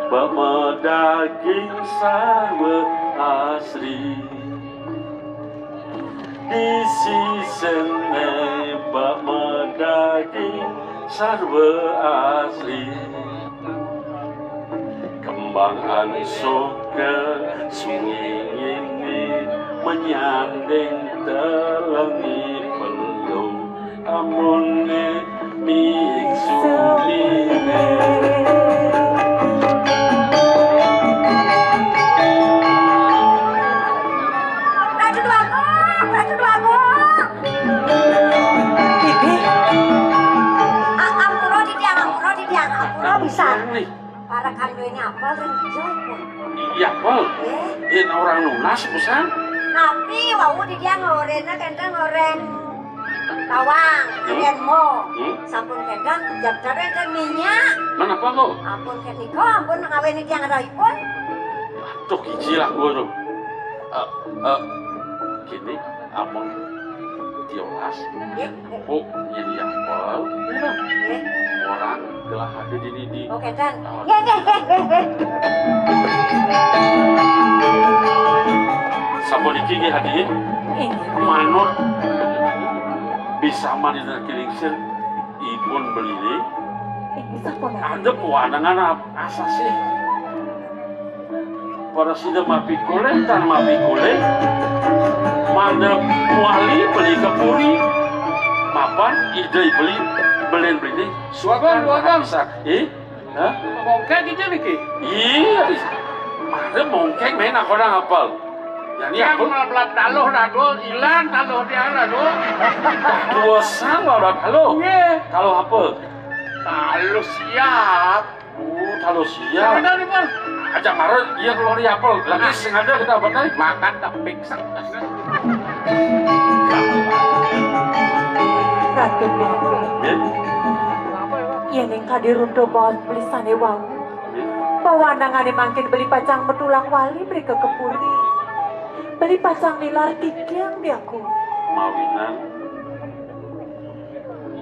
bama daging sarwa asri. Di sisine bama daging sarwa asri. Kembangan soka sungai ini menyanding telengi pelung amune miik sumine. Ratu Dwagong, Ratu Dwagong. Bibi, Ampuro di tiang, ampuro bisa. Nih, Para kando ini apa dan hijau pun. iya pol. Yen orang lunas pesan. Tapi wau di tiang ngorena kentang ngoren tawang, kalian mo. Sampun kentang jabtaren dan minyak. Mana apa kok? Ampun keniko, ampun ngawen di tiang raipun. Tuh kicilah gua tuh. Gini, apa? Diolas. Oh, jadi apel. Orang telah ada di Oh kentang. Oh. Ye. Jadi manut bisa mandi dan kilingsir ibun beli ada pewanangan asasi pada sida mapi koleh tan mapi koleh mana wali beli kepuri mapan ide beli beli suakan bisa Mongkek gitu Miki. iya ada mongkek main aku orang hafal Yang melap taluh nado hilang taluh dia nado. dua sama halo kalau apa Taluh siap. kalau siap Benar nih Bang. ajak marah iya keluar di apel lagi sengaja kita apa nih Makan tak pingsan. Ratu Bianca. ya Iya neng kadirunto bawah tulisane wau. Pawanangane mangkin beli pacang metulang wali beri ke kepuri. Beli pacang nilar tikiang di aku. mawinan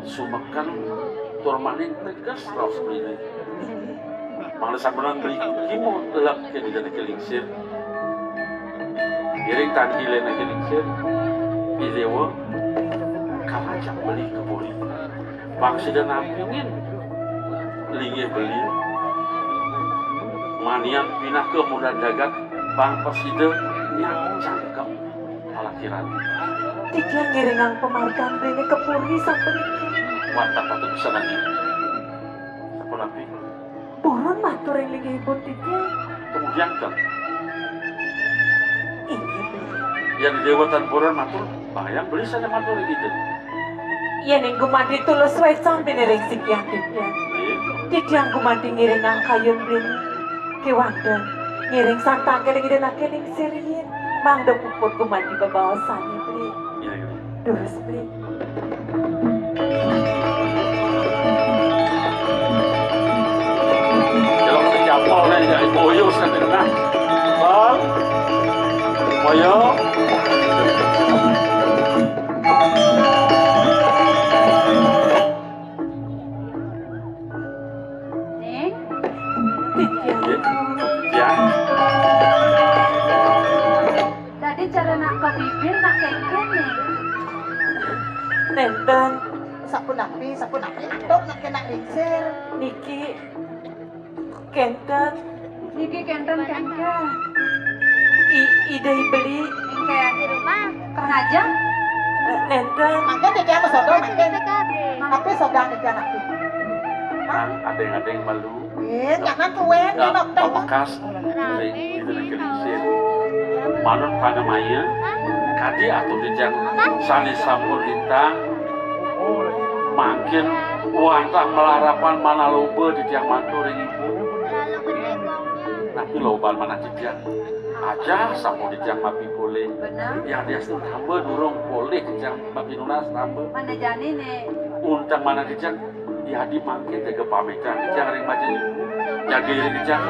sumekan turmaning tegas raus beli malah sabenan beli kimo telak ke di dana kelingsir giring tangkilen na kelingsir idewo kalajak beli kepuri bangsida nampingin lingi beli manian pinah ke muda jagat bang pasida yang cangkem palakiran Tikiang ngiringang pemargaan beri kepuri sampai watak patut bisa nanti apa nabi buron matur yang lagi ibu tikiang. kemudian kan Ini yang di dewatan buron matur bayang beli saja matur gitu iya neng gumandi tulus wae sampai nereng sikiang tikiang. Tikiang gumandi ngiringang kayun beri kewandan ngiring santang keling ide nakeling siriin mang do puput gumandi babawasannya beri. iya gitu Terus beri. kalau kita japol nih dari boyo sampai tengah bang boyo Nih, Tikiang. ya tadi cara nak ke bibir nak kengken nih. Nenten Sapun api, tok nak kena lingsir. Niki Kenten Niki kenten kengken. ide beli Kayak di rumah. Kerhaja. Nenten Mangga dia jangan sodong mangga. Tapi sodang dia nak pi. ada yang malu Jangan kuen ya nak tahu. pakas dari itu nak kelisir manut panamaya kadi atau dijang sani sampul lintang makin wantah melarapan mana loba di tiang mantu ring ibu nanti loban mana dijang aja sampul dijang mapi boleh Benar. yang dia sudah tambah durung boleh dijang mapi nunas tambah Mana jani nih? untang mana dijang ya di mangkin jaga pamekan dijang ring macam ibu jaga ring dijang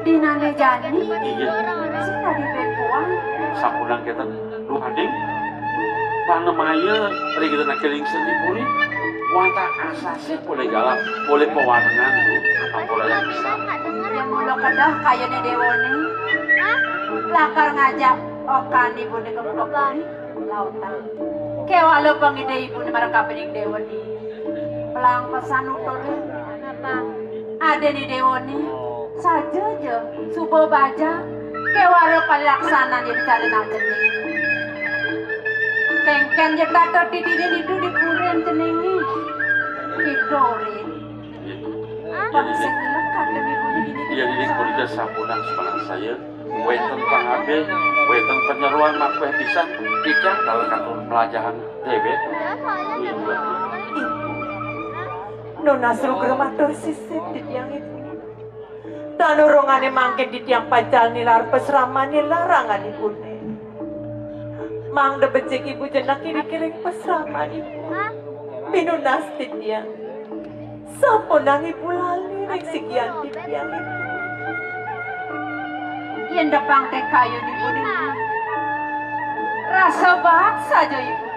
Di nane jani. iya Sina di Bepuan. sampunan kita lu hading panemaya ring kita nak keling sendiri wanta asasi boleh galak boleh pewarnaan apalah yang bisa Yang mulu kedah kaya ni dewone. Lakar ngajak okan ibu ni kepulokuri. Lautan. Kaya walau pangide ibu ni marang kapining dewone. Pelang pesan utore. Ada ni dewone. Saja je. Subo baja. Kaya walau palaksanan yang dicari nak jening. Kengken je tato di diri itu di puren jenengi. Kidorin. Pangsing lekat demi ibu ni dini. iya jadi kuliah sampunan semangat saya wenten pangabe wenten penyeruan makbeh pisan ikan dalam kantor pelajaran debet Nona suruh gerematur sisip di tiang itu. Tanurungane mangkin di tiang pacal nilar pesraman nilarangan ibu ne. Mang de becik ibu jenak kiri-kiri pesraman ibu. Pinunas di tiang. Sampunang ibu lali rek sekian di tiang ibu. Yang depang teh kayu ibu ni. Rasa banget saja ibu.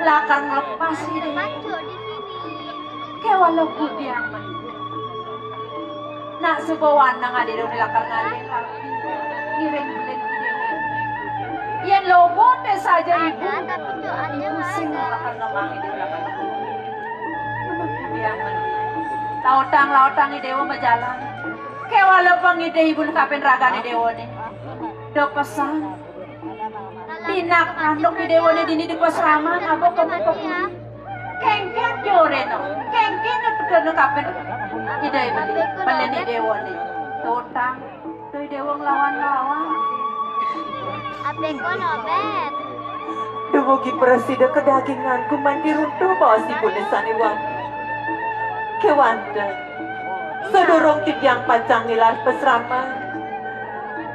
Lakar ngelepas ini. Kayak walau kudiang. Nak sebawan nang ada di lakar ngalih. Ngiring-ngiring. Yan lobote saja ibu. Pusing makan lemang ide lakan. Biaman. Lautang idewa majalan. Kewala pang ide ibu kapen ragane dewa ni. Do pesan. Tinak andok idewa ni dini di pasraman abo kamu. Kengken jore no. Kengken itu kena kapen ide beli. Beli ni dewa ni. Lautang. Tu idewa ngelawan. Ape ko nobet. Dumugi presida kedaginganku mandi runtuh bawa si bunesan iwang. Kewanda, sedorong tityang pacang nilar pesraman.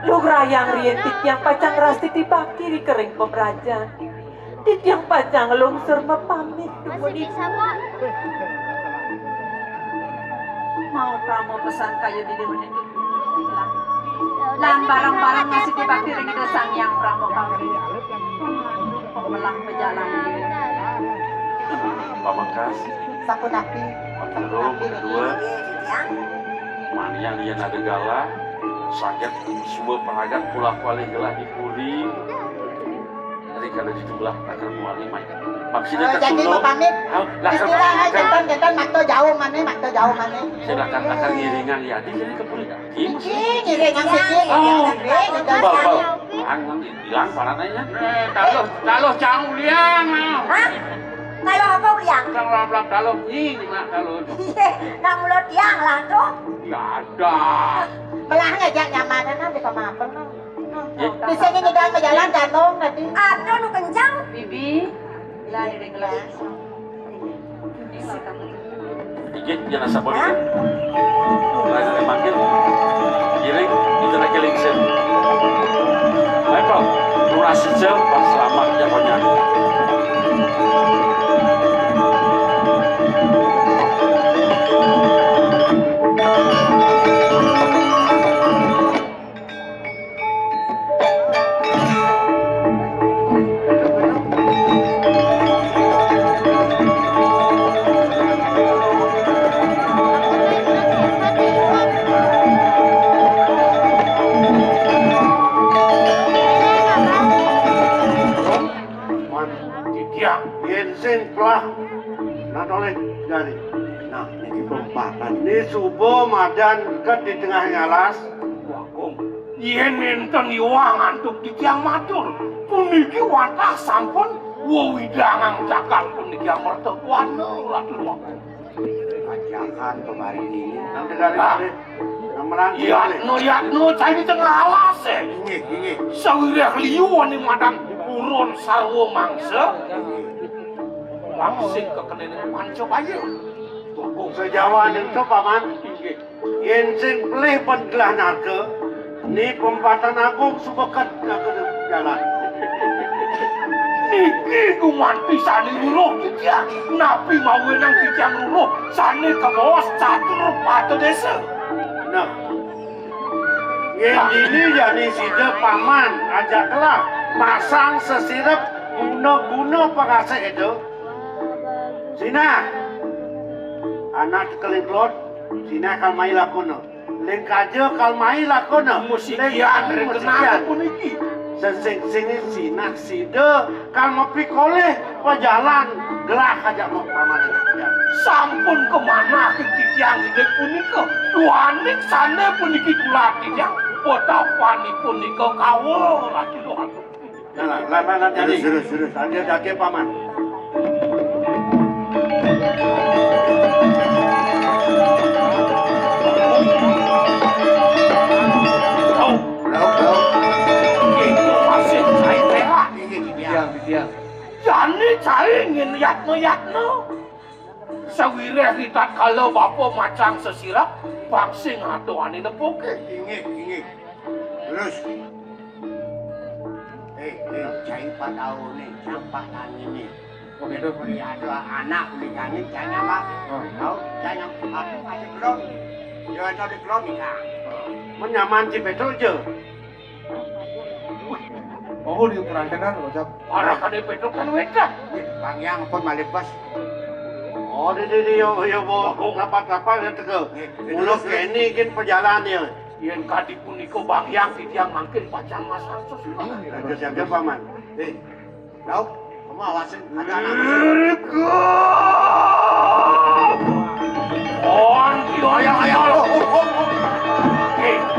Lugrayang rien tityang pacang rasti tibaki di kering pemerajan. Tityang pacang lungsur mepamit Masih bisa kok. Mau pramu pesan kayu di dewan itu. Dan barang-barang masih dibakti ring itu sang yang pramu kami. Pemelang pejalan. Pamangkas, Sakunapi. Pandero berdua, manian yang ada gala, sakit semua peragat pula kuali gelah di puri. Dari kalau dijumlah takkan muali mai. Maksudnya Jadi mau pamit. Istilah jantan makto jauh mana. Silakan takkan ngiringan ya di sini ke puri. Ngiring yang sikit. Bal, angan hilang parananya. Taluh jauh liang. Hah? Kalau apa uliang? Taluh ini mah taluh. Nah mulut yang lah tuh. Ya ada. Malah ngajak nyaman nanti ke apa di sini di dalam jalan gantung nanti. Aduh nu kencang. Bibi, lah di kelas. Dikit jangan sabar itu. Mulai dari makin giring itu lagi lingsen. Baik Pak, lurah sejam pas selamat jawabannya. Yensen pelah natoleh dari. Nah, ini pempakan. Ini subuh madan ke di tengah ngalas. Wakong, yen enten iwang antuk di tiang matur. Puniki watah sampun wewidangang cakal puniki mertuan ratu wakong. Ajakan kemarin ini. Nanti dari nameran. Yatno cai di tengah alas Ini. sawireh liuan ni madang urun sarwo mangsa. Langsing ke keneneng panco bayu. Wakong Sejawa itu paman. Yensen pelih pengelah narke. Ini pempatan agung subekat ke jalan. Niki kuman pisan luruh titiang. Napi mau wenang titiang luruh. Sani ke bawah catur patu desa. Nah, yang ini jadi sida paman ajaklah masang sesirap guna pengasih itu. Sina, anak kelinglot, Sina kalmai lakono. Lengkaje kalmai lakono. Musikian rekenan puniki. Sing Sina sida kalma pikoleh pejalan gelah aja mau paman itu. Sampun kemana ke titiang ide punika? Duanik sana puniki tulah titiang. Potapani punika kawul lagi doang. Nah, jadi. Terus. Ada dake paman. Itu masih cai tela. Jani cai ingin yatno. Sawireh ritat kalau bapak macang sesirap, pangsing atau ani nepoke. Ingat. Terus. Cai 4 tahun nih, sampah tani nih. Begitu ada anak nikahnya jangan mak. Tahu jangan aku aja belum. Jangan tahu di belum nikah. Menyaman si betul je. Oh di perancangan loh cap. Para kade petruk kan wedah. Bang yang pun malepas. Oh, yo bawa rapat ya tege. Mulut kene kin perjalanan ya. Yen kadi punika bangyang titiang mangkin pacang masang sesuatu. Jaga-jaga paman. Lauk, kamu awasin ada anak. Ayah.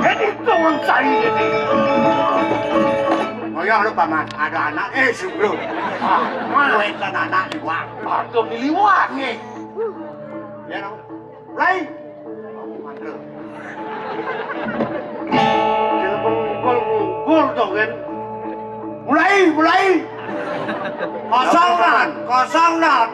Ini tuang cari ini. Ayah lu paman, ada anak sebelum. Kan anak liwat. Aduh niliwat nih. Ya no. Play. Gol dong kan. Mulai. Kosong nan.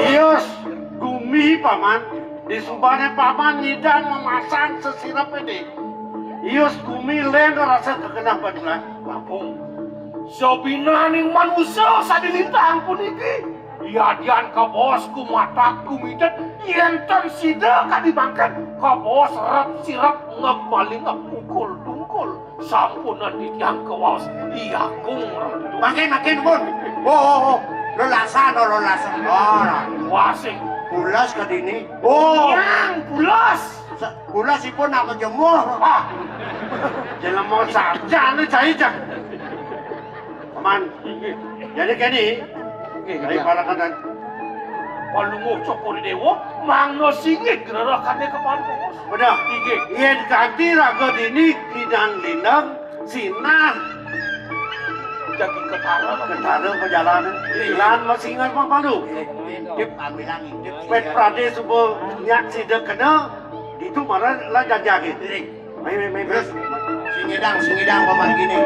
Ios, gumi paman. Di sumbane paman nidang memasang sesirap ini. Ios gumi leng rasa kekenapa juga. Wapung. Sobinaning manusia sadilintang pun iki. Yadian ka bosku mataku midat yentan sida kadimangkan ka bos sirap ngemaling pukul dungkul sampunan ditiang kewas iakung Makin pun. Oh. Lolasan. Oh. wasing Pulas ke dini. yang pulas Pulas ipun aku jemur. jangan mau saja nih cahija paman jadi kini dari para kanan palungu cokori dewa mangno singit gerakannya ke pampus benar iya ganti raga dini kidang lindang sinah jadi ketara perjalanan jalan masih ingat apa lu Dip ambilan dip. pet prade subuh nyak sidek kena itu marah lah jajagin main Terus singidang paman gini.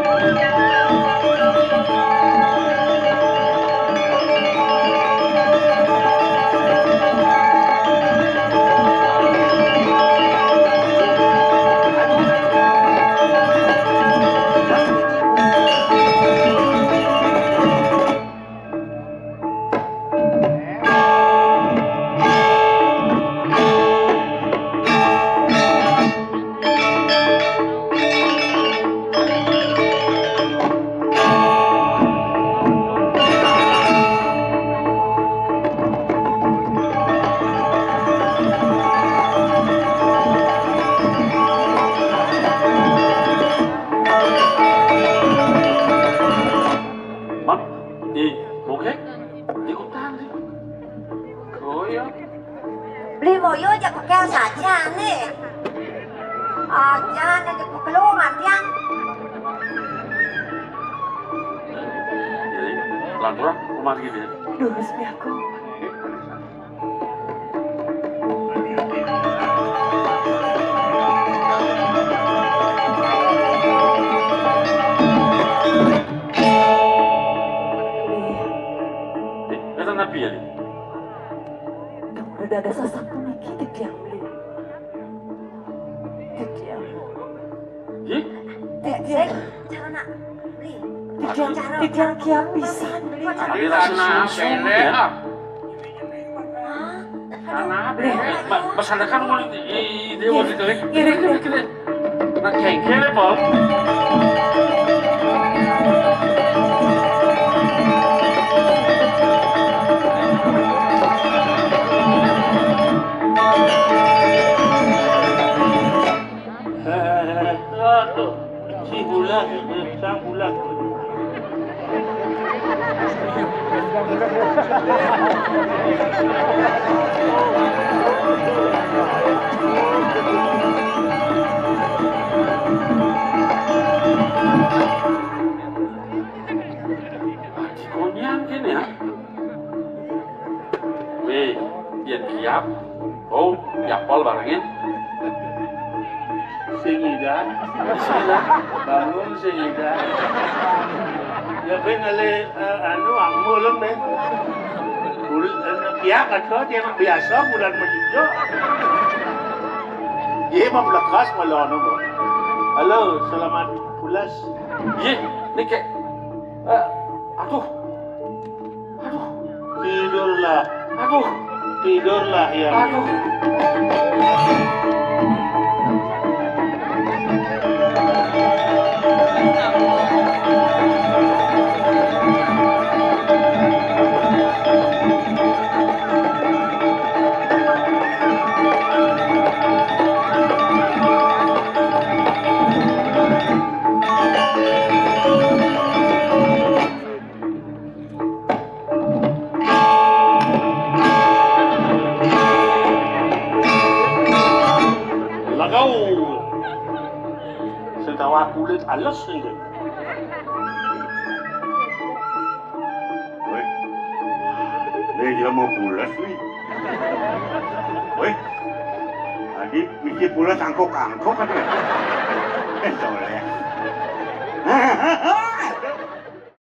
Beli moyo aja pakai saja nih. Jangan ada kekeluhan yang. Jadi, lanturan rumah gini ya. Lurus aku. Kata Nabi ya nih. Udah ada sasak pun lagi diam beli. Diam. Cara nak beli. Diam kiam pisan beli. Tapi rasanya sele ah. Masyarakat mau dia mau ditelik. Kira. Nak kengkele Bob. Sang bulan. Konyang kan ya? Weh, dia kiap. Oh, yapol barangnya. Singidan, bangun singidan. Ya benale anu amulem deh. Kiap atau dia biasa bulan menjujo. Ye mah belakas malano mo. Halo, selamat pulas. Ye, ni kayak aduh. Tidurlah. Aduh. Tidurlah ya. Lagaw. Setawa kulit alas ini. Weh, dia mau pulas nih. Weh, tadi mikir pulas angkok-angkok kan ya? Soleh.